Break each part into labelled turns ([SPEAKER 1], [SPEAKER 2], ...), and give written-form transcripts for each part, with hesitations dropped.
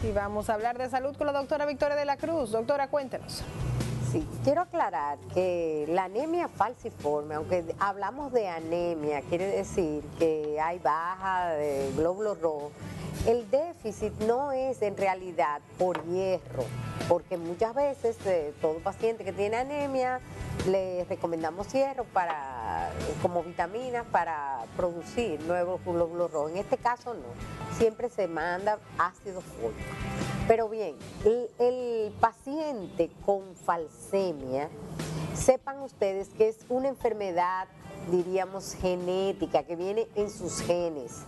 [SPEAKER 1] Y vamos a hablar de salud con la doctora Victoria de la Cruz. Doctora, cuéntenos.
[SPEAKER 2] Sí, quiero aclarar que la anemia falciforme, aunque hablamos de anemia, quiere decir que hay baja de glóbulos rojos, el déficit no es en realidad por hierro, porque muchas veces todo paciente que tiene anemia le recomendamos hierro como vitamina para producir nuevos glóbulos rojos. En este caso no, siempre se manda ácido fólico. Pero bien, el paciente con falsemia, sepan ustedes que es una enfermedad, diríamos, genética, que viene en sus genes.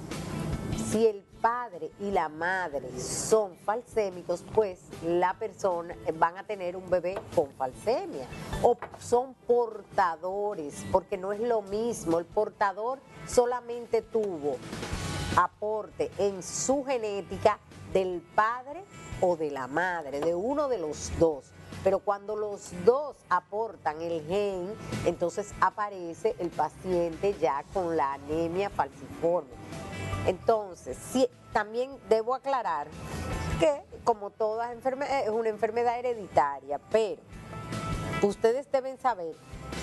[SPEAKER 2] Si el padre y la madre son falsémicos, pues la persona van a tener un bebé con falsemia. O son portadores, porque no es lo mismo. El portador solamente tuvo aporte en su genética del padre o de la madre, de uno de los dos. Pero cuando los dos aportan el gen, entonces aparece el paciente ya con la anemia falciforme. Entonces, sí, también debo aclarar que como toda enfermedad es una enfermedad hereditaria, pero ustedes deben saber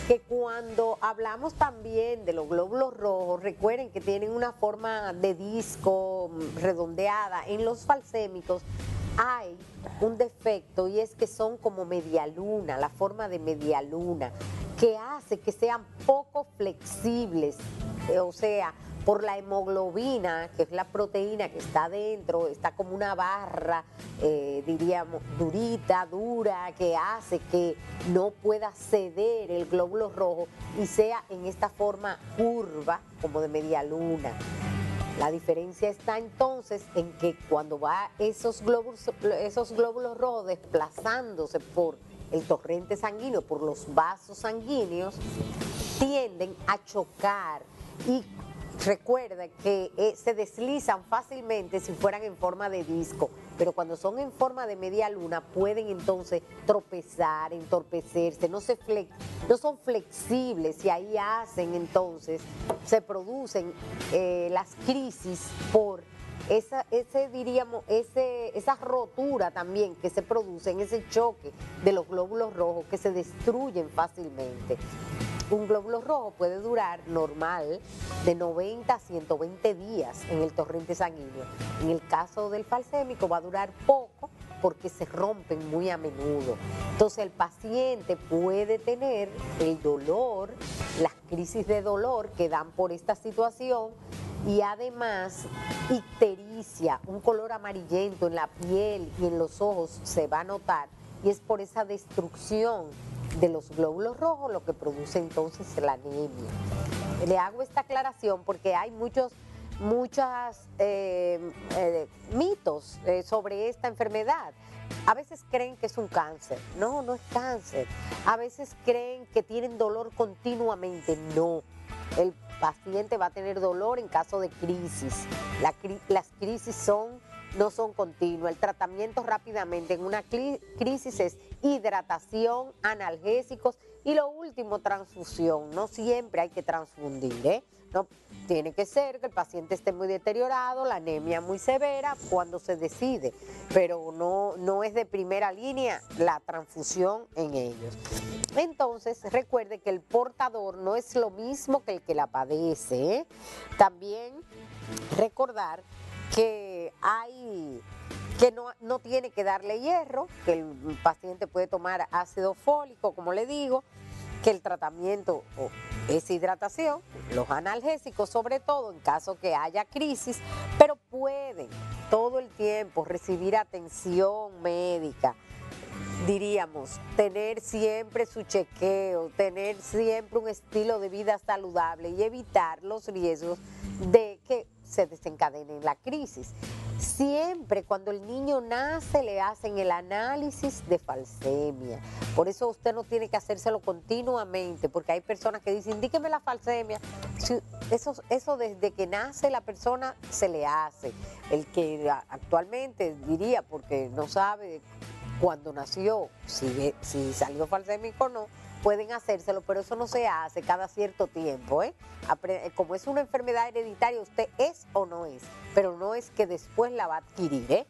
[SPEAKER 2] que cuando hablamos también de los glóbulos rojos, recuerden que tienen una forma de disco redondeada. En los falsémicos hay un defecto y es que son como media luna, la forma de media luna, que hace que sean poco flexibles, o sea, por la hemoglobina, que es la proteína que está adentro, está como una barra, diríamos, dura, que hace que no pueda ceder el glóbulo rojo y sea en esta forma curva, como de media luna. La diferencia está entonces en que cuando va esos glóbulos rojos desplazándose por el torrente sanguíneo, por los vasos sanguíneos, tienden a chocar y recuerda que se deslizan fácilmente si fueran en forma de disco, pero cuando son en forma de media luna pueden entonces tropezar, entorpecerse, no son flexibles y ahí se producen las crisis por esa rotura también que se produce en ese choque de los glóbulos rojos que se destruyen fácilmente. Un glóbulo rojo puede durar normal de 90 a 120 días en el torrente sanguíneo. En el caso del falsémico va a durar poco porque se rompen muy a menudo. Entonces el paciente puede tener el dolor, las crisis de dolor que dan por esta situación y además ictericia, un color amarillento en la piel y en los ojos se va a notar y es por esa destrucción de los glóbulos rojos lo que produce entonces la anemia. Le hago esta aclaración porque hay muchos mitos sobre esta enfermedad. A veces creen que es un cáncer. No, no es cáncer. A veces creen que tienen dolor continuamente. No. El paciente va a tener dolor en caso de crisis. Las crisis no son continuas. El tratamiento rápidamente en una crisis es hidratación, analgésicos y lo último, transfusión. No siempre hay que transfundir, ¿eh? No, tiene que ser que el paciente esté muy deteriorado, la anemia muy severa cuando se decide, pero no es de primera línea la transfusión en ellos. Entonces, recuerde que el portador no es lo mismo que el que la padece, ¿eh? También recordar que no tiene que darle hierro, que el paciente puede tomar ácido fólico, como le digo, que el tratamiento es hidratación, los analgésicos sobre todo en caso que haya crisis, pero pueden todo el tiempo recibir atención médica, diríamos, tener siempre su chequeo, tener siempre un estilo de vida saludable y evitar los riesgos de que se desencadene la crisis. Siempre cuando el niño nace le hacen el análisis de falsemia. Por eso usted no tiene que hacérselo continuamente, porque hay personas que dicen, indíqueme la falsemia. Eso desde que nace la persona se le hace. El que actualmente diría, porque no sabe cuando nació, si salió falsémico o no, pueden hacérselo, pero eso no se hace cada cierto tiempo, ¿eh? Como es una enfermedad hereditaria, usted es o no es, pero no es que después la va a adquirir, ¿eh?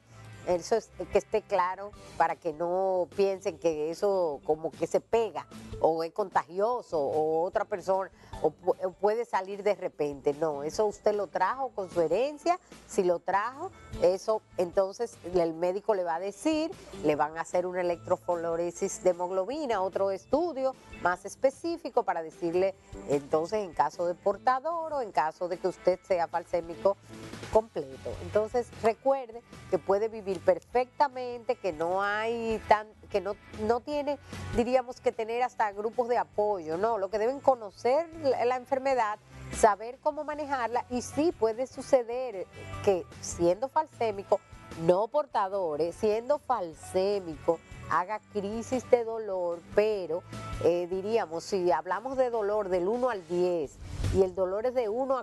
[SPEAKER 2] Eso es que esté claro para que no piensen que eso como que se pega o es contagioso o otra persona o puede salir de repente. No, eso usted lo trajo con su herencia. Si lo trajo, eso entonces el médico le va a decir, le van a hacer una electrofluoresis de hemoglobina, otro estudio más específico para decirle entonces en caso de portador o en caso de que usted sea falsémico completo. Entonces recuerde que puede vivir perfectamente, que no hay que no tiene, diríamos que tener hasta grupos de apoyo, no, lo que deben conocer la enfermedad, saber cómo manejarla y sí puede suceder que siendo falsémico, no portadores, siendo falsémico, haga crisis de dolor, pero diríamos, si hablamos de dolor del 1 al 10 y el dolor es del 1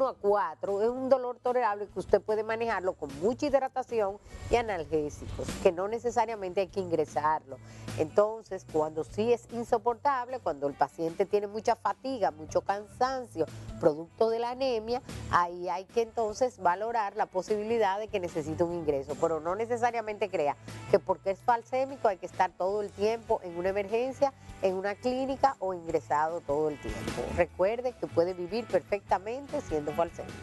[SPEAKER 2] a 4, es un dolor tolerable que usted puede manejarlo con mucha hidratación y analgésicos, que no necesariamente hay que ingresarlo. Entonces, cuando sí es insoportable, cuando el paciente tiene mucha fatiga, mucho cansancio, producto de la anemia, ahí hay que entonces valorar la posibilidad de que necesite un ingreso, pero no necesariamente crea que porque es falsémico hay que estar todo el tiempo en una emergencia, en una clínica o ingresado todo el tiempo. Recuerde que puede vivir perfectamente siendo falsémico.